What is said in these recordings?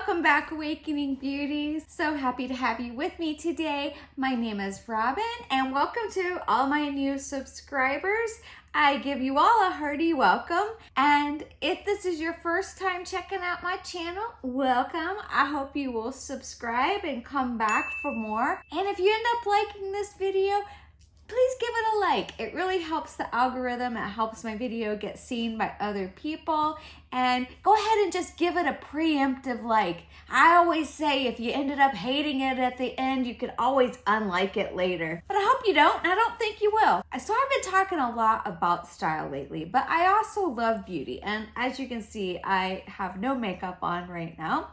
Welcome back, Awakening Beauties. So happy to have you with me today. My name is Robin and welcome to all my new subscribers. I give you all a hearty welcome. And if this is your first time checking out my channel, welcome. I hope you will subscribe and come back for more. And if you end up liking this video, please give it a like. It really helps the algorithm. It helps my video get seen by other people. And go ahead and just give it a preemptive like. I always say if you ended up hating it at the end, you could always unlike it later. But I hope you don't, and I don't think you will. So I've been talking a lot about style lately, but I also love beauty. And as you can see, I have no makeup on right now.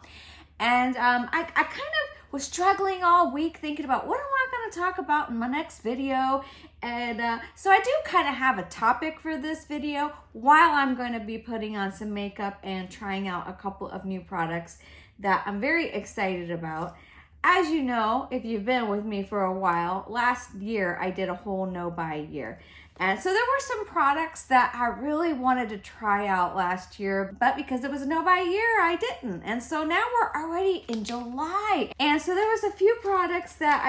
And I kind of was struggling all week thinking about what am I going to talk about in my next video. And so I do kind of have a topic for this video while I'm going to be putting on some makeup and trying out a couple of new products that I'm very excited about. As you know, if you've been with me for a while, last year I did a whole no-buy year. And so there were some products that I really wanted to try out last year, but because it was a no-buy year, I didn't. And so now we're already in July. And so there was a few products that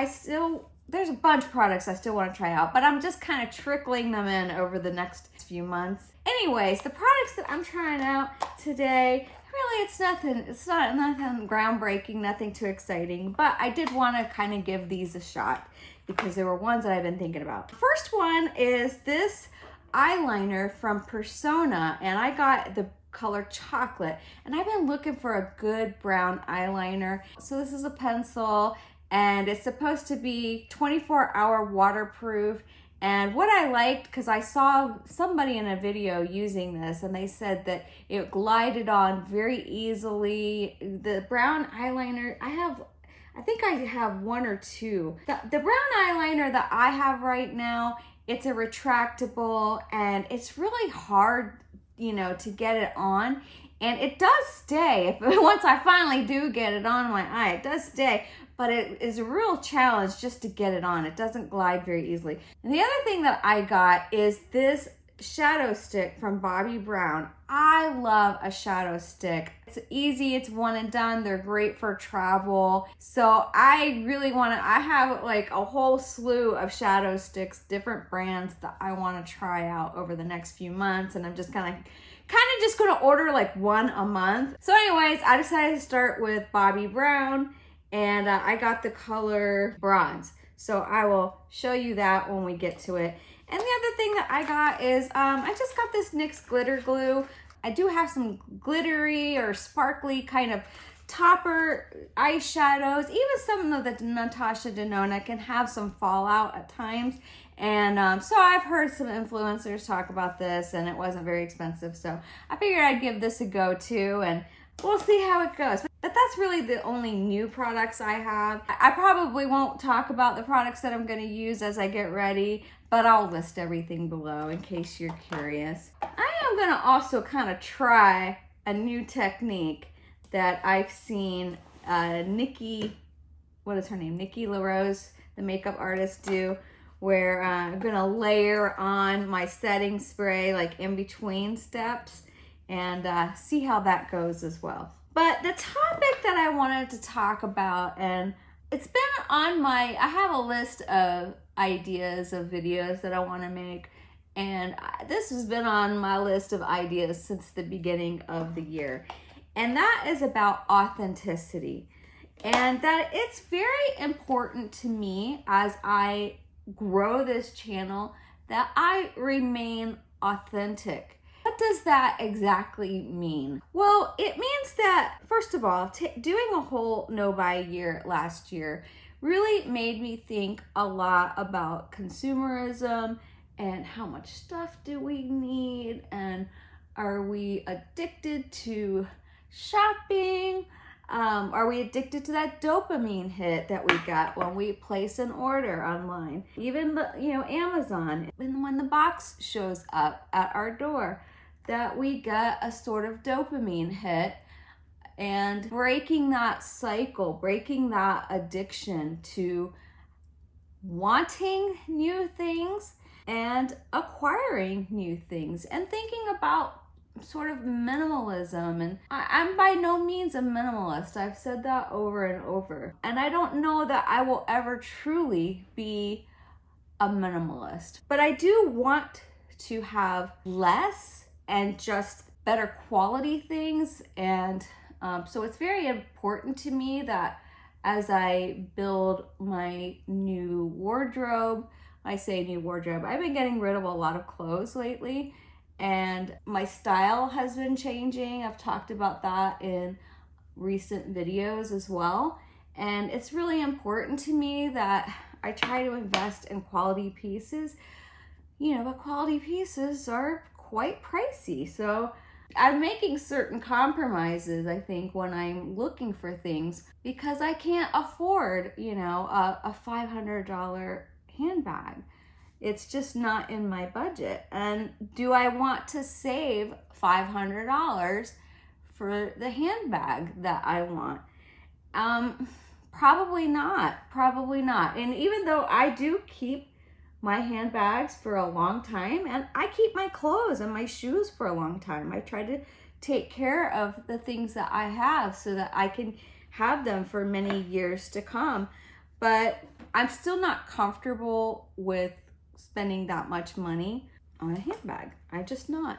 there's a bunch of products I still want to try out, but I'm just kind of trickling them in over the next few months. Anyways, the products that I'm trying out today, really it's not nothing groundbreaking, nothing too exciting, but I did want to kind of give these a shot because there were ones that I've been thinking about. First one is this eyeliner from Persona, and I got the color chocolate, and I've been looking for a good brown eyeliner. So this is a pencil, and it's supposed to be 24-hour waterproof. And what I liked, because I saw somebody in a video using this, and they said that it glided on very easily. The brown eyeliner, I think I have one or two. The brown eyeliner that I have right now, it's a retractable, and it's really hard, to get it on. And it does stay. Once I finally do get it on my eye, it does stay. But it is a real challenge just to get it on. It doesn't glide very easily. And the other thing that I got is this shadow stick from Bobbi Brown. I love a shadow stick. It's easy, it's one and done. They're great for travel. So I really I have like a whole slew of shadow sticks, different brands that I want to try out over the next few months. And I'm just kind of just going to order like one a month. So anyways, I decided to start with Bobbi Brown. And I got the color bronze. So I will show you that when we get to it. And the other thing that I got is, I just got this NYX glitter glue. I do have some glittery or sparkly kind of topper eyeshadows. Even some of the Natasha Denona can have some fallout at times. And so I've heard some influencers talk about this, and it wasn't very expensive. So I figured I'd give this a go too, and we'll see how it goes. But that's really the only new products I have. I probably won't talk about the products that I'm going to use as I get ready, but I'll list everything below in case you're curious. I am going to also kind of try a new technique that I've seen Nikki LaRose, the makeup artist, do, where I'm going to layer on my setting spray like in between steps and see how that goes as well. But the topic that I wanted to talk about, and it's been on I have a list of ideas of videos that I want to make, and this has been on my list of ideas since the beginning of the year. And that is about authenticity. And that it's very important to me as I grow this channel that I remain authentic. What does that exactly mean? Well, it means that, first of all, doing a whole no-buy year last year really made me think a lot about consumerism and how much stuff do we need, and are we addicted to shopping? Are we addicted to that dopamine hit that we got when we place an order online? Even Amazon, and when the box shows up at our door, that we get a sort of dopamine hit, and breaking that cycle, breaking that addiction to wanting new things and acquiring new things, and thinking about sort of minimalism, and I'm by no means a minimalist. I've said that over and over, and I don't know that I will ever truly be a minimalist, but I do want to have less and just better quality things. And so it's very important to me that as I build my new wardrobe, I say new wardrobe, I've been getting rid of a lot of clothes lately, and my style has been changing. I've talked about that in recent videos as well. And it's really important to me that I try to invest in quality pieces, but quality pieces are quite pricey. So I'm making certain compromises, I think, when I'm looking for things, because I can't afford, a $500 handbag. It's just not in my budget. And do I want to save $500 for the handbag that I want? Probably not. And even though I do keep my handbags for a long time, and I keep my clothes and my shoes for a long time, I try to take care of the things that I have so that I can have them for many years to come. But I'm still not comfortable with spending that much money on a handbag. I'm just not.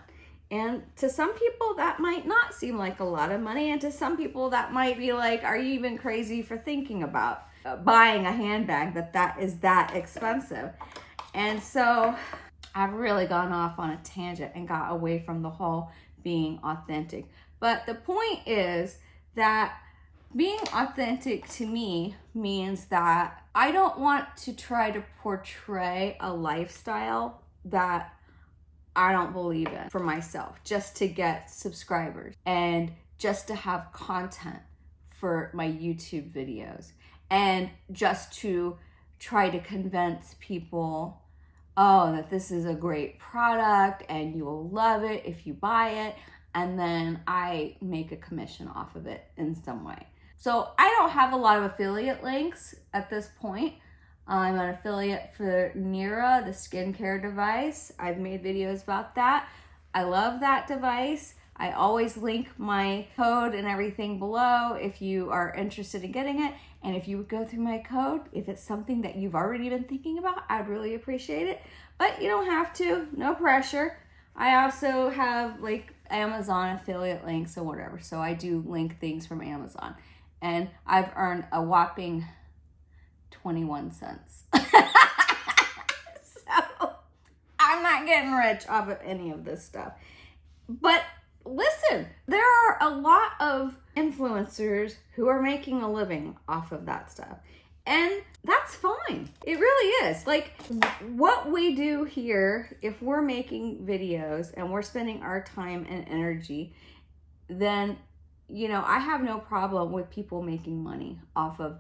And to some people that might not seem like a lot of money, and to some people that might be like, are you even crazy for thinking about buying a handbag that is that expensive? And so I've really gone off on a tangent and got away from the whole being authentic. But the point is that being authentic to me means that I don't want to try to portray a lifestyle that I don't believe in for myself, just to get subscribers and just to have content for my YouTube videos, and just to try to convince people, that this is a great product and you will love it if you buy it, and then I make a commission off of it in some way. So I don't have a lot of affiliate links at this point. I'm an affiliate for Nira, the skincare device. I've made videos about that. I love that device. I always link my code and everything below if you are interested in getting it. And if you would go through my code, if it's something that you've already been thinking about, I'd really appreciate it. But you don't have to, no pressure. I also have like Amazon affiliate links or whatever. So I do link things from Amazon. And I've earned a whopping 21 cents. So I'm not getting rich off of any of this stuff. But listen, there are a lot of influencers who are making a living off of that stuff. And that's fine. It really is. Like what we do here, if we're making videos and we're spending our time and energy, then, I have no problem with people making money off of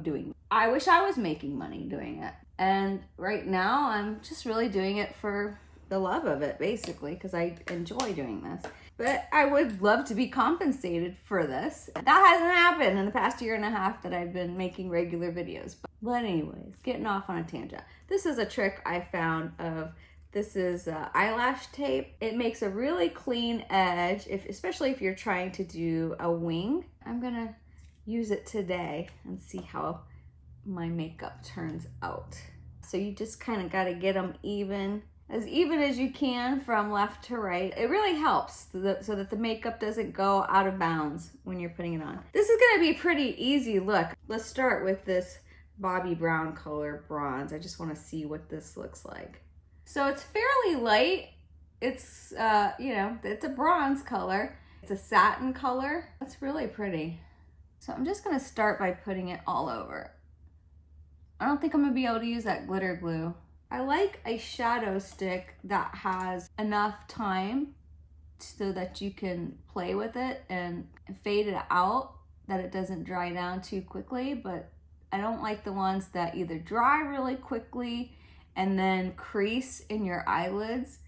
doing it. I wish I was making money doing it. And right now I'm just really doing it for the love of it, basically, because I enjoy doing this. But I would love to be compensated for this. That hasn't happened in the past year and a half that I've been making regular videos. But anyways, getting off on a tangent. This is a trick I found of, this is eyelash tape. It makes a really clean edge, especially if you're trying to do a wing. I'm gonna use it today and see how my makeup turns out. So you just kind of got to get them even as you can from left to right. It really helps so that the makeup doesn't go out of bounds when you're putting it on. This is going to be pretty easy look. Let's start with this Bobby Brown color bronze. I just want to see what this looks like. So it's fairly light. It's it's a bronze color. It's a satin color. It's really pretty. So I'm just gonna start by putting it all over. I don't think I'm gonna be able to use that glitter glue. I like a shadow stick that has enough time so that you can play with it and fade it out, that it doesn't dry down too quickly, but I don't like the ones that either dry really quickly and then crease in your eyelids,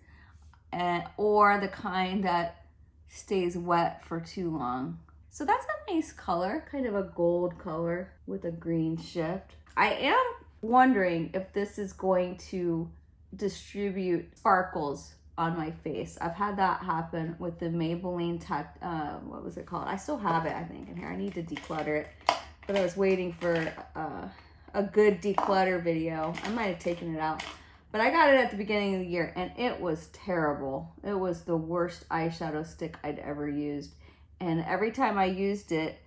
or the kind that stays wet for too long. So that's a nice color, kind of a gold color with a green shift. I am wondering if this is going to distribute sparkles on my face. I've had that happen with the Maybelline what was it called? I still have it, I think, in here. I need to declutter it, but I was waiting for a good declutter video. I might have taken it out, but I got it at the beginning of the year and it was terrible. It was the worst eyeshadow stick I'd ever used. And every time I used it,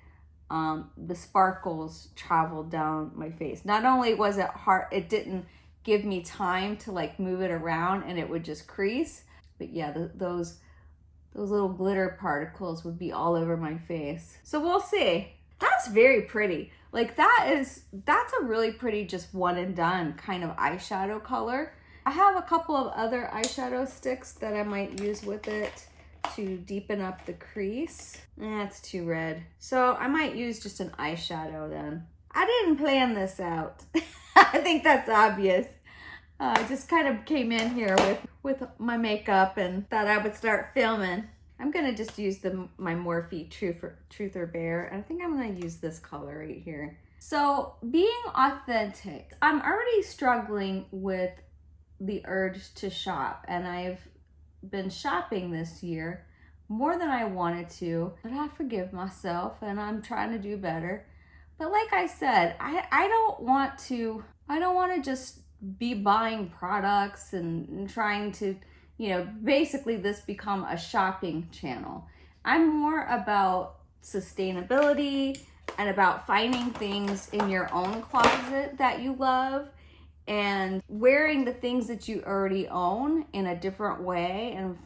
the sparkles traveled down my face. Not only was it hard, it didn't give me time to like move it around and it would just crease. But yeah, those little glitter particles would be all over my face. So we'll see. That's very pretty. Like that's a really pretty just one and done kind of eyeshadow color. I have a couple of other eyeshadow sticks that I might use with it to deepen up the crease. That's too red. So I might use just an eyeshadow then. I didn't plan this out. I think that's obvious. I just kind of came in here with my makeup and thought I would start filming. I'm gonna just use my Morphe Truth or Bear, and I think I'm gonna use this color right here. So being authentic, I'm already struggling with the urge to shop, and I've been shopping this year more than I wanted to, but I forgive myself and I'm trying to do better. But like I said, I don't want to just be buying products and trying to, you know, basically this become a shopping channel. I'm more about sustainability and about finding things in your own closet that you love and wearing the things that you already own in a different way and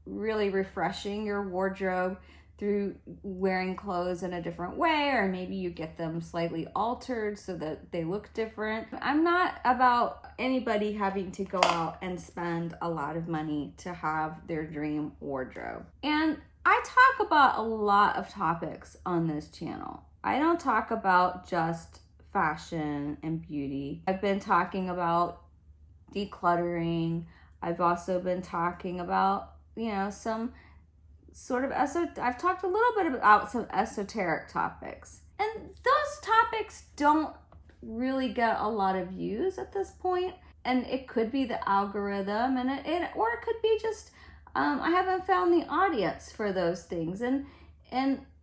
really refreshing your wardrobe through wearing clothes in a different way, or maybe you get them slightly altered so that they look different. I'm not about anybody having to go out and spend a lot of money to have their dream wardrobe. And I talk about a lot of topics on this channel. I don't talk about just fashion and beauty. I've been talking about decluttering. I've also been talking about, you know, some sort of I've talked a little bit about some esoteric topics, and those topics don't really get a lot of views at this point, and it could be the algorithm, and or it could be just I haven't found the audience for those things, and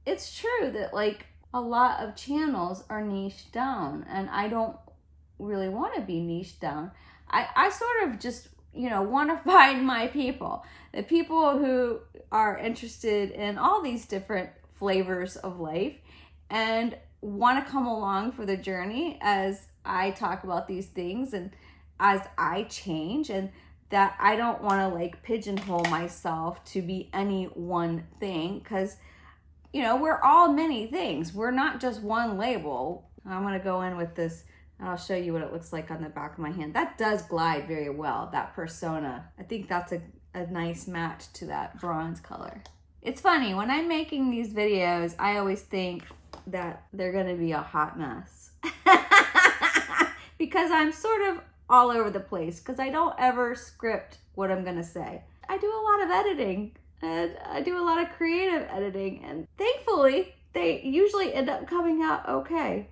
it's true that like a lot of channels are niched down, and I don't really want to be niched down. I sort of just, you know, want to find my people, the people who are interested in all these different flavors of life and want to come along for the journey as I talk about these things and as I change, and that I don't want to like pigeonhole myself to be any one thing, because, you know, we're all many things. We're not just one label. I'm going to go in with this and I'll show you what it looks like on the back of my hand. That does glide very well, that persona. I think that's a nice match to that bronze color. It's funny, when I'm making these videos, I always think that they're gonna be a hot mess. Because I'm sort of all over the place, because I don't ever script what I'm gonna say. I do a lot of editing, and I do a lot of creative editing, and thankfully, they usually end up coming out okay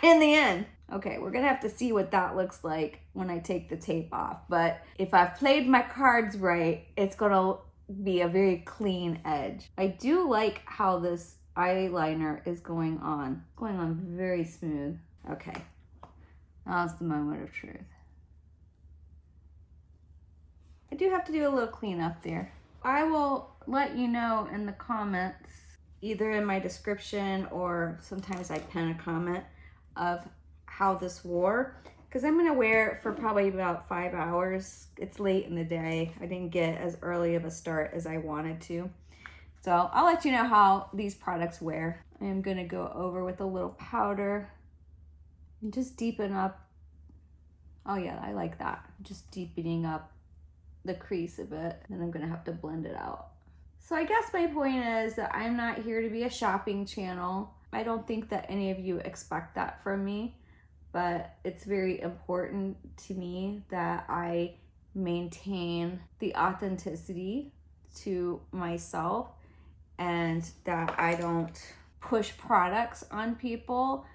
in the end. Okay, we're gonna have to see what that looks like when I take the tape off. But if I've played my cards right, it's gonna be a very clean edge. I do like how this eyeliner is going on. It's going on very smooth. Okay, now's the moment of truth. I do have to do a little cleanup there. I will let you know in the comments, either in my description or sometimes I pin a comment of how this wore, because I'm gonna wear it for probably about 5 hours. It's late in the day. I didn't get as early of a start as I wanted to. So I'll let you know how these products wear. I am gonna go over with a little powder and just deepen up. Oh yeah, I like that. Just deepening up the crease a bit. Then I'm gonna have to blend it out. So I guess my point is that I'm not here to be a shopping channel. I don't think that any of you expect that from me. But it's very important to me that I maintain the authenticity to myself and that I don't push products on people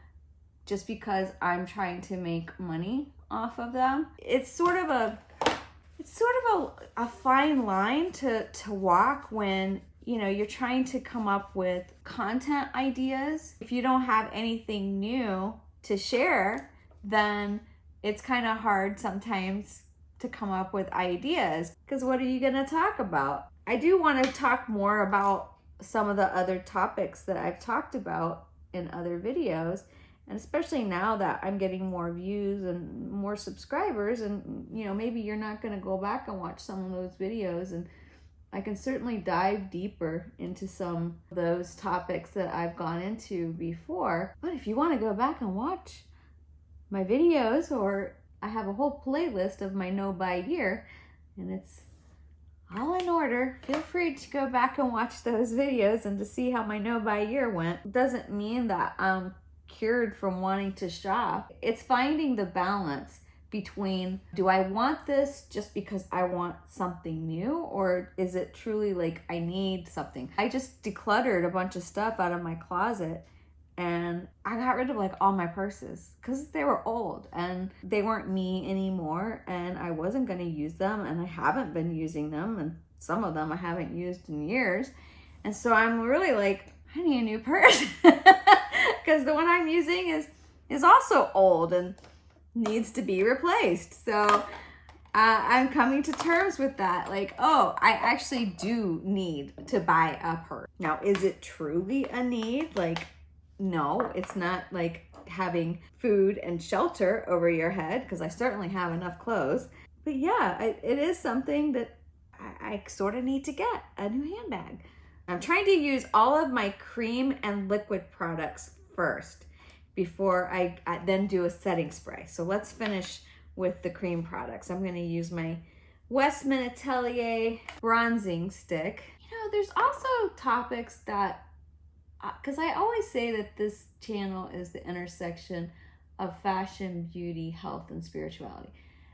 just because I'm trying to make money off of them. It's sort of it's sort of a fine line to walk when, you know, you're trying to come up with content ideas. If you don't have anything new to share, then it's kind of hard sometimes to come up with ideas, because what are you going to talk about? I do want to talk more about some of the other topics that I've talked about in other videos, and especially now that I'm getting more views and more subscribers, and you know, maybe you're not going to go back and watch some of those videos, and I can certainly dive deeper into some of those topics that I've gone into before. But if you want to go back and watch my videos, or I have a whole playlist of my no-buy year, and it's all in order. Feel free to go back and watch those videos and to see how my no-buy year went. It doesn't mean that I'm cured from wanting to shop. It's finding the balance between, do I want this just because I want something new, or is it truly like I need something? I just decluttered a bunch of stuff out of my closet, and I got rid of like all my purses because they were old and they weren't me anymore, and I wasn't going to use them, and I haven't been using them, and some of them I haven't used in years. And so I'm really like, I need a new purse because the one I'm using is also old and needs to be replaced. So I'm coming to terms with that. Like, oh, I actually do need to buy a purse. Now, is it truly a need? Like, no, it's not like having food and shelter over your head, because I certainly have enough clothes. But yeah, it is something that I sort of need to get a new handbag. I'm trying to use all of my cream and liquid products first before I then do a setting spray. So let's finish with the cream products. I'm going to use my Westman Atelier bronzing stick. You know, there's also topics that, because I always say that this channel is the intersection of fashion, beauty, health, and spirituality.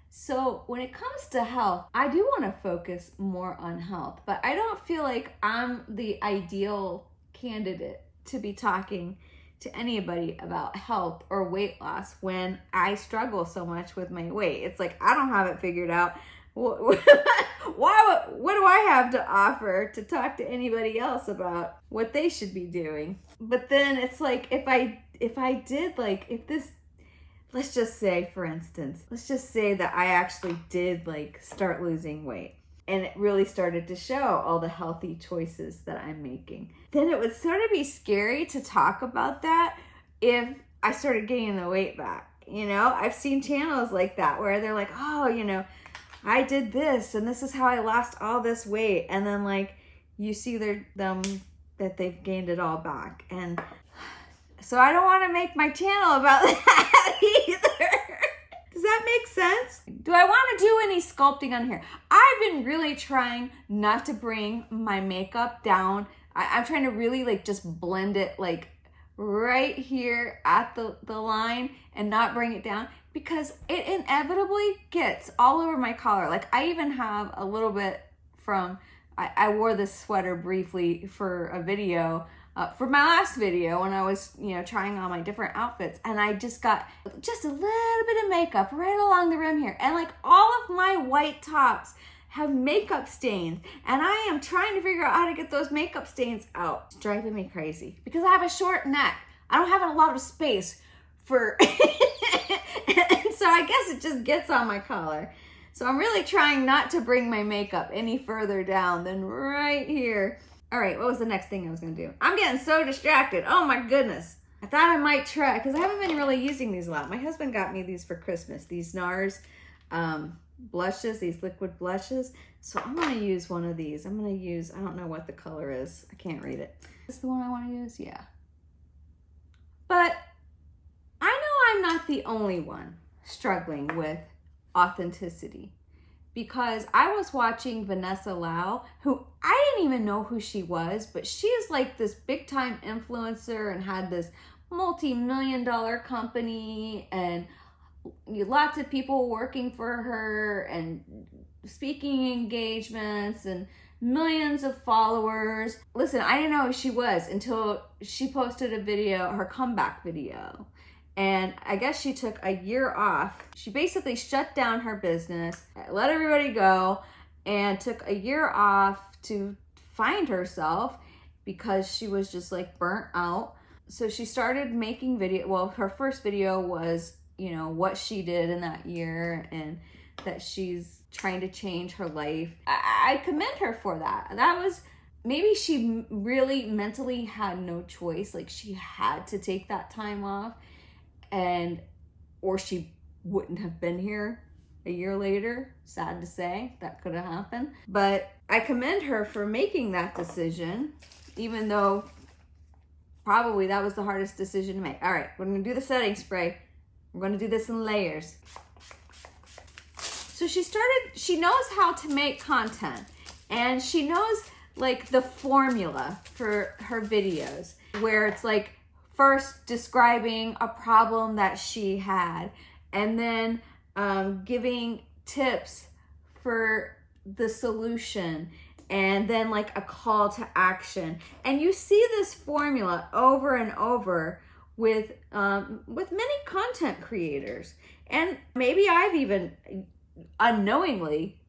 So when it comes to health, I do want to focus more on health, but I don't feel like I'm the ideal candidate to be talking to anybody about health or weight loss when I struggle so much with my weight. It's like, I don't have it figured out. What do I have to offer to talk to anybody else about what they should be doing? But then it's like, if I did, like, if this, let's just say, for instance, let's just say that I actually did like start losing weight, and it really started to show all the healthy choices that I'm making, then it would sort of be scary to talk about that if I started gaining the weight back. You know, I've seen channels like that where they're like, oh, you know, I did this and this is how I lost all this weight, and then like you see them that they've gained it all back. And so I don't want to make my channel about that either. Does that make sense? Do I want to do any sculpting on here? I've been really trying not to bring my makeup down. I'm trying to really like just blend it like right here at the line and not bring it down, because it inevitably gets all over my collar. Like I even have a little bit from, I wore this sweater briefly for a video, for my last video when I was, you know, trying on my different outfits, and I just got just a little bit of makeup right along the rim here, and like all of my white tops have makeup stains, and I am trying to figure out how to get those makeup stains out. It's driving me crazy because I have a short neck. I don't have a lot of space for, and so I guess it just gets on my collar. So I'm really trying not to bring my makeup any further down than right here. All right, what was the next thing I was gonna do? I'm getting so distracted. Oh my goodness. I thought I might try, because I haven't been really using these a lot. My husband got me these for Christmas, these NARS blushes, these liquid blushes. So I'm gonna use one of these. I'm gonna use, I don't know what the color is. I can't read it. Is this the one I wanna use? Yeah. But I know I'm not the only one struggling with authenticity, because I was watching Vanessa Lau, who I didn't even know who she was, but she is like this big time influencer and had this multi-million-dollar company and lots of people working for her and speaking engagements and millions of followers. Listen, I didn't know who she was until she posted a video, her comeback video. And I guess she took a year off. She basically shut down her business, let everybody go, and took a year off to find herself because she was just like burnt out. So she started making video. Well, her first video was, you know, what she did in that year and that she's trying to change her life. I commend her for that. That was, maybe she really mentally had no choice. Like she had to take that time off, and or she wouldn't have been here a year later. Sad to say, that could have happened. But I commend her for making that decision, even though probably that was the hardest decision to make. All right, we're gonna do the setting spray. We're gonna do this in layers. So she knows how to make content, and she knows like the formula for her videos, where it's like first describing a problem that she had, and then giving tips for the solution, and then like a call to action. And you see this formula over and over with many content creators. And maybe I've even unknowingly,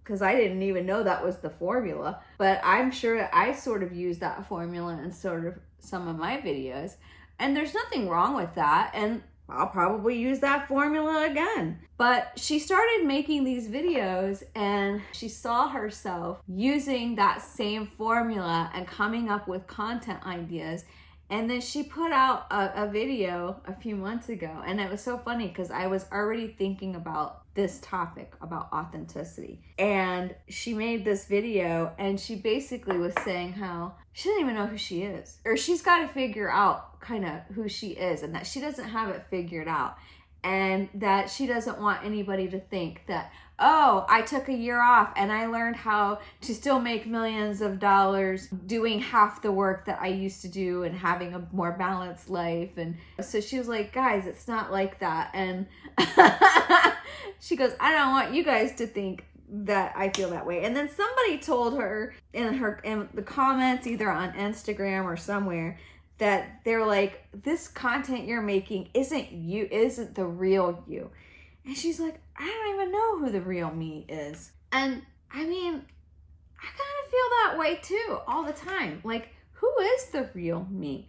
because I didn't even know that was the formula, but I'm sure I sort of use that formula in sort of some of my videos, and there's nothing wrong with that, and I'll probably use that formula again. But she started making these videos and she saw herself using that same formula and coming up with content ideas. And then she put out a video a few months ago, and it was so funny because I was already thinking about this topic about authenticity. And she made this video, and she basically was saying how she doesn't even know who she is, or she's got to figure out kind of who she is, and that she doesn't have it figured out, and that she doesn't want anybody to think that, oh, I took a year off and I learned how to still make millions of dollars doing half the work that I used to do and having a more balanced life. And so she was like, guys, it's not like that. And she goes, I don't want you guys to think that I feel that way. And then somebody told her in the comments, either on Instagram or somewhere, that they're like, this content you're making isn't the real you. And she's like, I don't even know who the real me is. And I mean, I kind of feel that way too all the time. Like, who is the real me?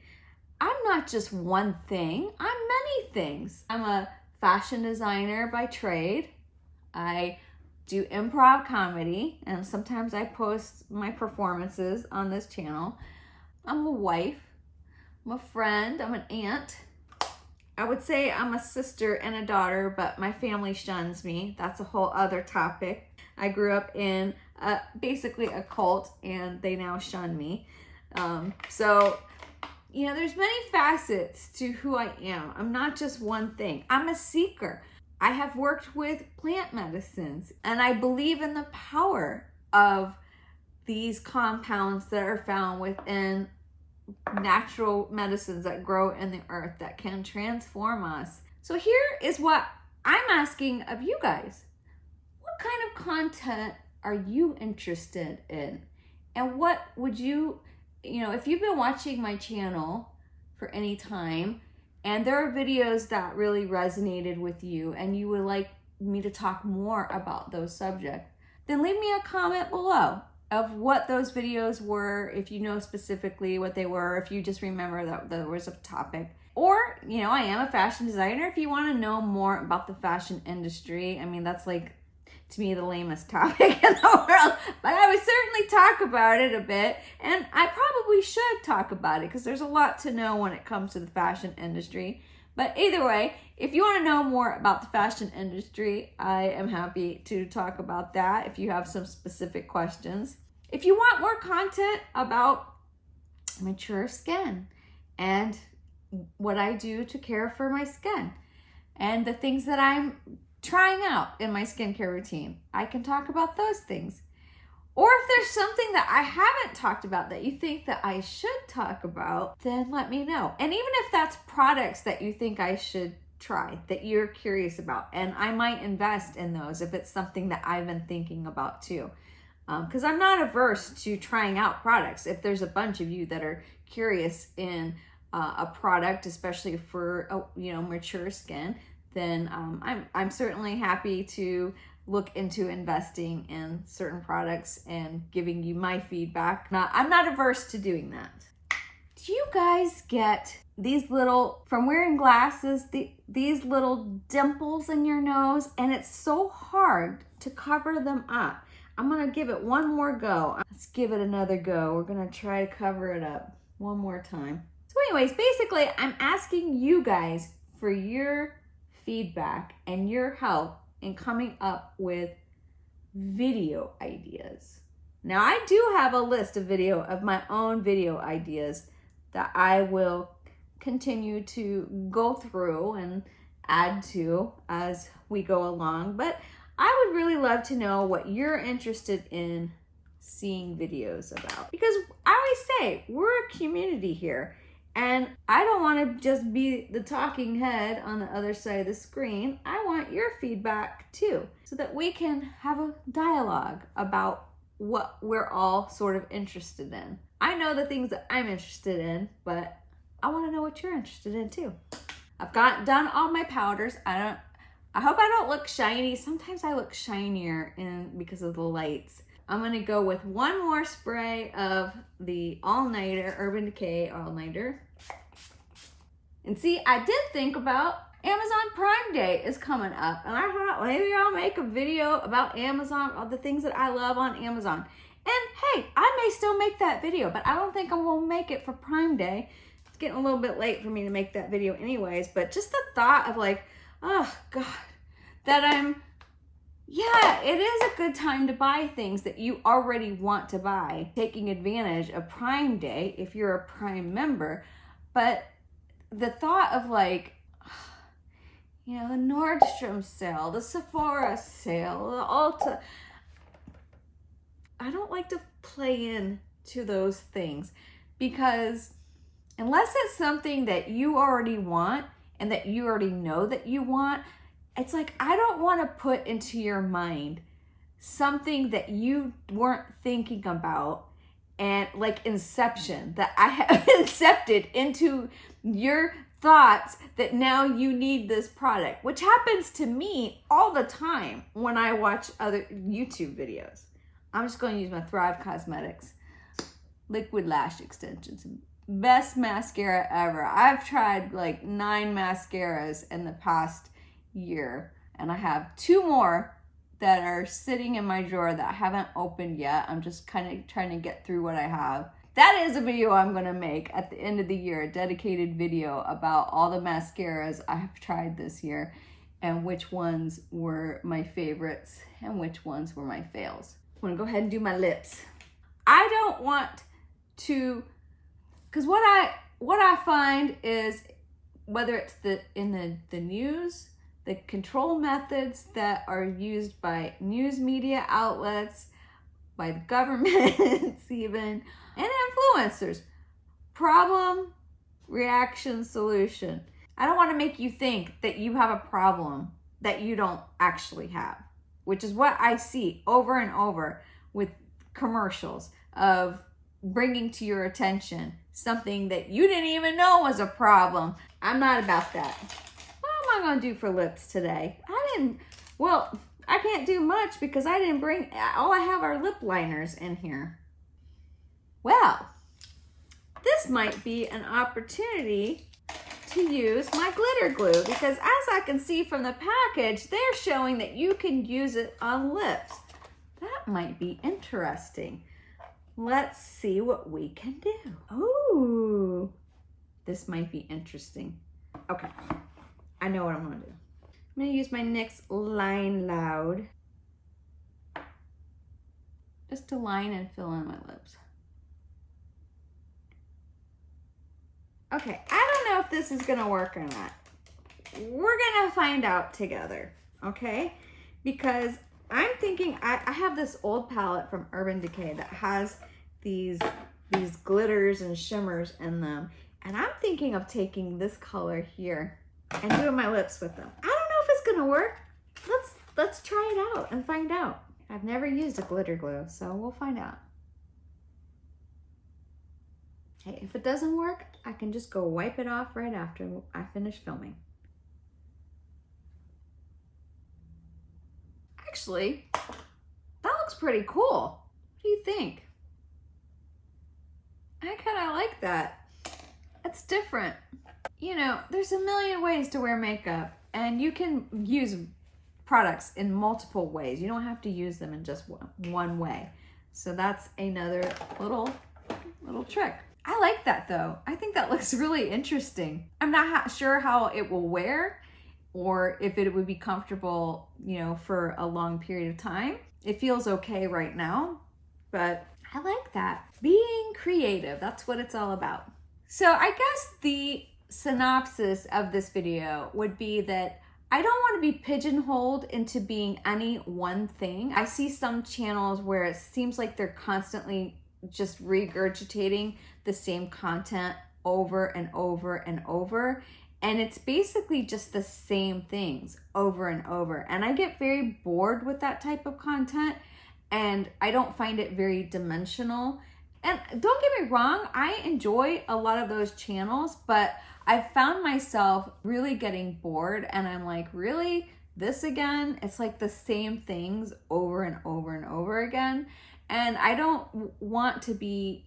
I'm not just one thing. I'm many things. I'm a fashion designer by trade. I do improv comedy, and sometimes I post my performances on this channel. I'm a wife. I'm a friend. I'm an aunt. I would say I'm a sister and a daughter, but my family shuns me. That's a whole other topic. I grew up in basically a cult, and they now shun me. So, you know, there's many facets to who I am. I'm not just one thing. I'm a seeker. I have worked with plant medicines, and I believe in the power of these compounds that are found within natural medicines that grow in the earth that can transform us. So here is what I'm asking of you guys. What kind of content are you interested in? And what would you know, if you've been watching my channel for any time and there are videos that really resonated with you and you would like me to talk more about those subjects, then leave me a comment below of what those videos were, if you know specifically what they were, if you just remember that there was a topic. Or, you know, I am a fashion designer. If you want to know more about the fashion industry, I mean, that's like, to me, the lamest topic in the world. But I would certainly talk about it a bit, and I probably should talk about it because there's a lot to know when it comes to the fashion industry. But either way, if you want to know more about the fashion industry, I am happy to talk about that if you have some specific questions. If you want more content about mature skin and what I do to care for my skin and the things that I'm trying out in my skincare routine, I can talk about those things. Or if there's something that I haven't talked about that you think that I should talk about, then let me know. And even if that's products that you think I should try, that you're curious about, and I might invest in those if it's something that I've been thinking about too. Because I'm not averse to trying out products if there's a bunch of you that are curious in a product, especially for mature skin, then I'm certainly happy to look into investing in certain products and giving you my feedback. I'm not averse to doing that. Do you guys get these little, from wearing glasses, these little dimples in your nose, and it's so hard to cover them up? I'm gonna give it one more go. Let's give it another go. We're gonna try to cover it up one more time. So anyways, basically, I'm asking you guys for your feedback and your help in coming up with video ideas. Now, I do have a list of my own video ideas that I will continue to go through and add to as we go along, but I would really love to know what you're interested in seeing videos about, because I always say we're a community here, and I don't want to just be the talking head on the other side of the screen. I want your feedback too, so that we can have a dialogue about what we're all sort of interested in. I know the things that I'm interested in, but I want to know what you're interested in too. I've done all my powders. I hope I don't look shiny. Sometimes I look shinier because of the lights. I'm gonna go with one more spray of the All-Nighter, Urban Decay All-Nighter. And see, I did think about Amazon Prime Day is coming up, and I thought maybe I'll make a video about Amazon, all the things that I love on Amazon. And hey, I may still make that video, but I don't think I'm gonna make it for Prime Day. It's getting a little bit late for me to make that video anyways, but just the thought of like, oh God, yeah, it is a good time to buy things that you already want to buy, taking advantage of Prime Day if you're a Prime member. But the thought of like, the Nordstrom sale, the Sephora sale, the Ulta, I don't like to play in to those things, because unless it's something that you already want and that you already know that you want, it's like, I don't want to put into your mind something that you weren't thinking about, and like Inception, that I have incepted into your thoughts that now you need this product, which happens to me all the time when I watch other YouTube videos. I'm just going to use my Thrive Cosmetics Liquid Lash Extensions. Best mascara ever. I've tried like 9 mascaras in the past year, and I have 2 more that are sitting in my drawer that I haven't opened yet. I'm just kind of trying to get through what I have. That is a video I'm going to make at the end of the year, a dedicated video about all the mascaras I have tried this year and which ones were my favorites and which ones were my fails. I'm going to go ahead and do my lips. I don't want to, because what I find is, whether it's in the news, the control methods that are used by news media outlets, by the governments even, and influencers. Problem, reaction, solution. I don't want to make you think that you have a problem that you don't actually have, which is what I see over and over with commercials of bringing to your attention something that you didn't even know was a problem. I'm not about that. What am I going to do for lips today? I can't do much because I didn't bring, all I have are lip liners in here. Well, this might be an opportunity to use my glitter glue, because as I can see from the package, they're showing that you can use it on lips. That might be interesting. Let's see what we can do. Ooh, this might be interesting. Okay, I know what I'm gonna do. I'm gonna use my NYX Line Loud just to line and fill in my lips. Okay, I don't know if this is gonna work or not. We're gonna find out together, okay? Because I'm thinking, I have this old palette from Urban Decay that has these glitters and shimmers in them. And I'm thinking of taking this color here and doing my lips with them. I don't know if it's gonna work. Let's try it out and find out. I've never used a glitter glue, so we'll find out. Okay, if it doesn't work, I can just go wipe it off right after I finish filming. Actually, that looks pretty cool. What do you think? I kind of like that. It's different. You know, there's a million ways to wear makeup, and you can use products in multiple ways. You don't have to use them in just one way. So that's another little trick. I like that though. I think that looks really interesting. I'm not sure how it will wear or if it would be comfortable, you know, for a long period of time. It feels okay right now, but I like that. Being creative, that's what it's all about. So I guess the synopsis of this video would be that I don't want to be pigeonholed into being any one thing. I see some channels where it seems like they're constantly just regurgitating the same content over and over and over. And it's basically just the same things over and over. And I get very bored with that type of content, and I don't find it very dimensional. And don't get me wrong, I enjoy a lot of those channels, but I've found myself really getting bored, and I'm like, really? This again? It's like the same things over and over and over again. And I don't want to be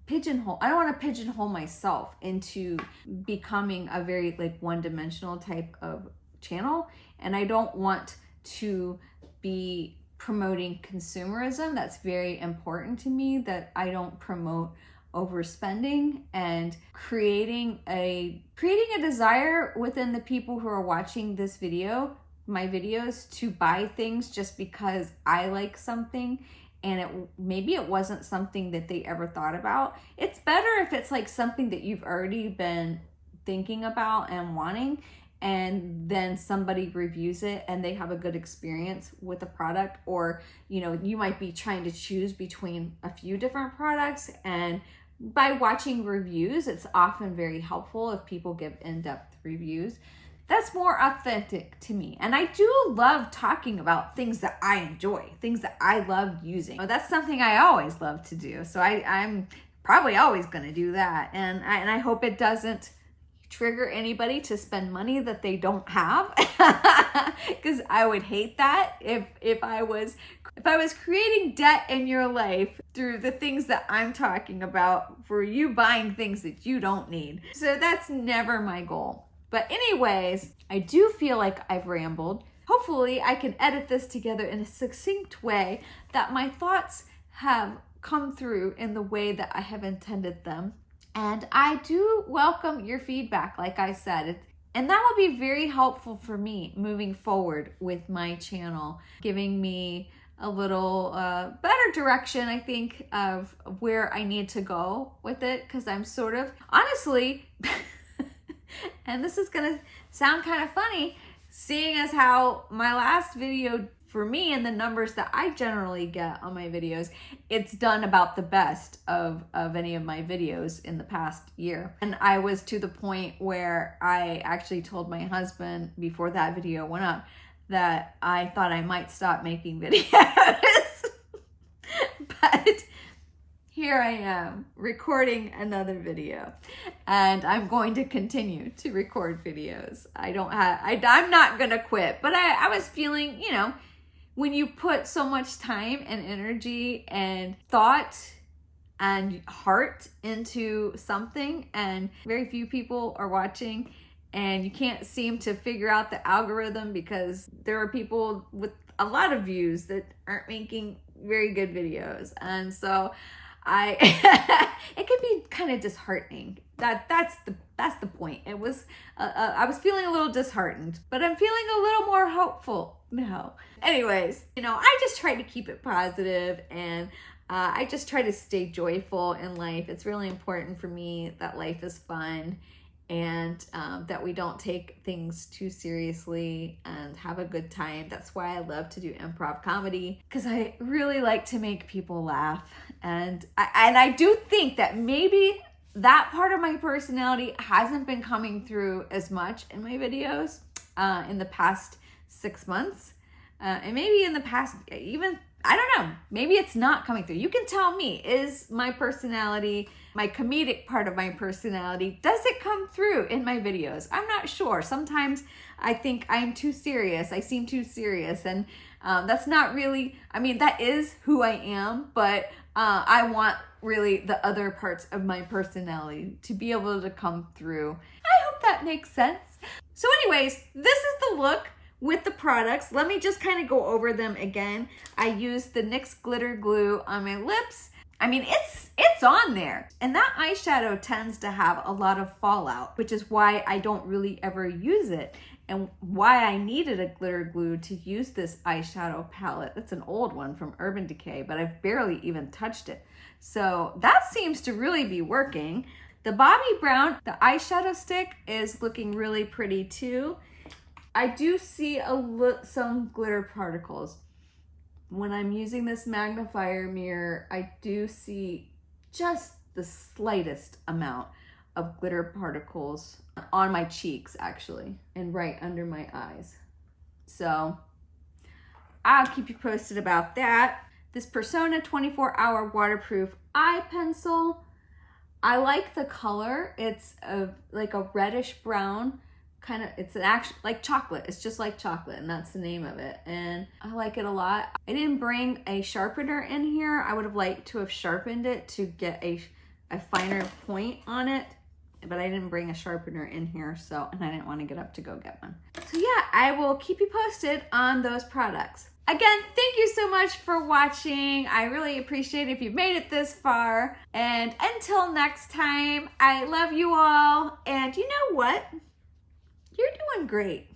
pigeonholed. I don't want to pigeonhole myself into becoming a very like one-dimensional type of channel. And I don't want to be promoting consumerism. That's very important to me, that I don't promote overspending and creating a desire within the people who are watching this video, my videos, to buy things just because I like something and maybe it wasn't something that they ever thought about. It's better if it's like something that you've already been thinking about and wanting, and then somebody reviews it and they have a good experience with the product. Or, you know, you might be trying to choose between a few different products, and by watching reviews, it's often very helpful if people give in-depth reviews. That's more authentic to me. And I do love talking about things that I enjoy, things that I love using. That's something I always love to do. So I'm probably always going to do that. And I hope it doesn't trigger anybody to spend money that they don't have, because I would hate that if I was creating debt in your life through the things that I'm talking about for you buying things that you don't need. So that's never my goal. But anyways, I do feel like I've rambled. Hopefully I can edit this together in a succinct way that my thoughts have come through in the way that I have intended them. And I do welcome your feedback, like I said. And that will be very helpful for me moving forward with my channel, giving me a little better direction, I think, of where I need to go with it. Because I'm sort of, honestly, and this is going to sound kind of funny, seeing as how my last video for me and the numbers that I generally get on my videos, it's done about the best of any of my videos in the past year. And I was to the point where I actually told my husband before that video went up that I thought I might stop making videos. But here I am recording another video, and I'm going to continue to record videos. I'm not gonna quit, but I was feeling, you know, when you put so much time and energy and thought and heart into something and very few people are watching, and you can't seem to figure out the algorithm because there are people with a lot of views that aren't making very good videos. And so it could be kind of disheartening. That's the point. It was I was feeling a little disheartened, but I'm feeling a little more hopeful now. Anyways, you know, I just try to keep it positive, and I just try to stay joyful in life. It's really important for me that life is fun, and that we don't take things too seriously and have a good time. That's why I love to do improv comedy, because I really like to make people laugh. And I do think that maybe that part of my personality hasn't been coming through as much in my videos in the past 6 months. And maybe in the past, even I don't know, maybe it's not coming through. You can tell me, is my personality, my comedic part of my personality, does it come through in my videos? I'm not sure. Sometimes I think I'm too serious. I seem too serious, and that's not really, I mean, that is who I am, but I want really the other parts of my personality to be able to come through. I hope that makes sense. So anyways, this is the look with the products. Let me just kind of go over them again. I used the NYX glitter glue on my lips. I mean, it's on there. And that eyeshadow tends to have a lot of fallout, which is why I don't really ever use it, and why I needed a glitter glue to use this eyeshadow palette. It's an old one from Urban Decay, but I've barely even touched it. So that seems to really be working. The Bobbi Brown, the eyeshadow stick, is looking really pretty too. I do see some glitter particles. When I'm using this magnifier mirror, I do see just the slightest amount of glitter particles on my cheeks, actually, and right under my eyes. So I'll keep you posted about that. This Persona 24-hour waterproof eye pencil. I like the color. It's like a reddish brown. It's like chocolate. It's just like chocolate, and that's the name of it. And I like it a lot. I didn't bring a sharpener in here. I would have liked to have sharpened it to get a finer point on it, but I didn't bring a sharpener in here, and I didn't want to get up to go get one. So yeah, I will keep you posted on those products. Again, thank you so much for watching. I really appreciate it if you've made it this far. And until next time, I love you all. And you know what? You're doing great.